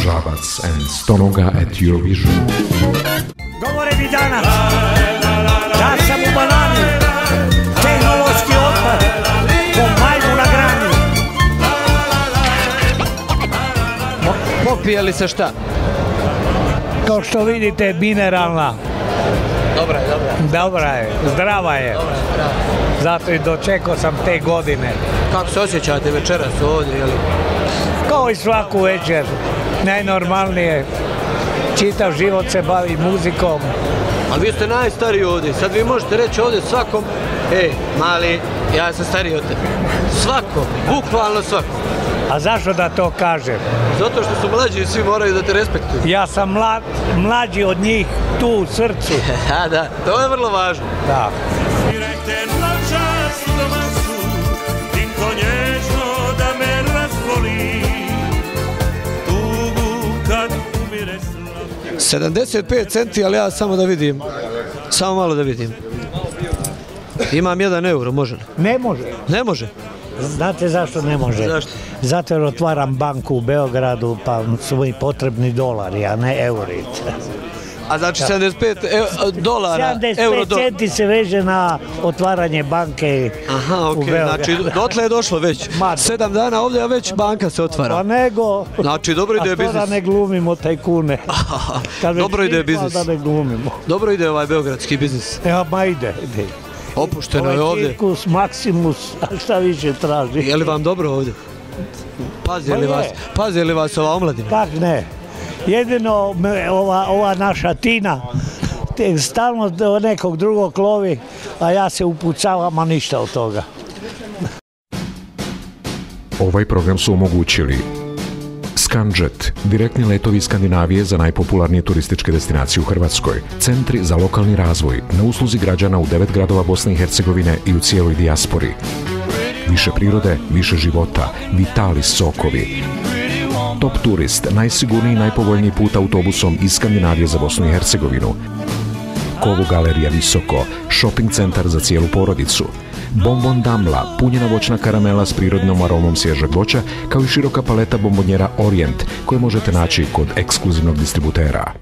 Žabac and Stonoga at Eurovision. Govore mi danas da sam u banani, tehnološki otpad, ko majmu na grani. Popije li se šta? Kao što vidite, mineralna. Dobra je. Dobra je, zdrava je. Zato i dočekao sam te godine. Kako se osjećate večeras ovdje? Kao i svaku večer, najnormalnije. Čitav život se bavi muzikom. Ali vi ste najstariji ovdje, sad vi možete reći ovdje svakom, mali, ja sam stariji od tebe. Svakom, bukvalno svakom. A zašto da to kažem? Zato što su mlađi i svi moraju da te respektuju. Ja sam mlađi od njih tu u srcu. Da, to je vrlo važno. Da. Noćas doma su, tinko nježno da me razboli, tugu kad umire slav. 75 centi, ali ja samo da vidim, samo malo da vidim. Imam 1 euro, može li? Ne može. Ne može? Znate zašto ne može? Zašto? Zato jer otvaram banku u Beogradu, pa su mi potrebni dolari, a ne euri. A znači 75 dolara, 75 centi se veže na otvaranje banke. Aha, okej, znači dotle je došlo već. 7 dana ovdje, a već banka se otvara. Pa nego. Znači, dobro ide biznis. A to da ne glumimo tajkune. Dobro ide biznis. Da ne glumimo. Dobro ide ovaj beogradski biznis. Ma ide. Opušteno je ovdje. Cirkus, Maksimus, a šta više traži? Je li vam dobro ovdje? Pazi li vas ova omladina? Tak ne. Jedino ova naša Tina stalno do nekog drugog lovi, a ja se upucavam, a ništa od toga. Ovaj program su omogućili Scanjet, direktni letovi iz Skandinavije za najpopularnije turističke destinacije u Hrvatskoj, centri za lokalni razvoj, na usluzi građana u 9 gradova Bosne i Hercegovine i u cijeloj dijaspori. Više prirode, više života, Vitalis sokovi. Top Turist, najsigurniji i najpovoljniji put autobusom iz Skandinavije za Bosnu i Hercegovinu. Kovo galerija Visoko, shopping centar za cijelu porodicu. Bonbon Damla, punjena voćna karamela s prirodnom aromom svježeg voća, kao i široka paleta bombonjera Orient, koje možete naći kod ekskluzivnog distributera.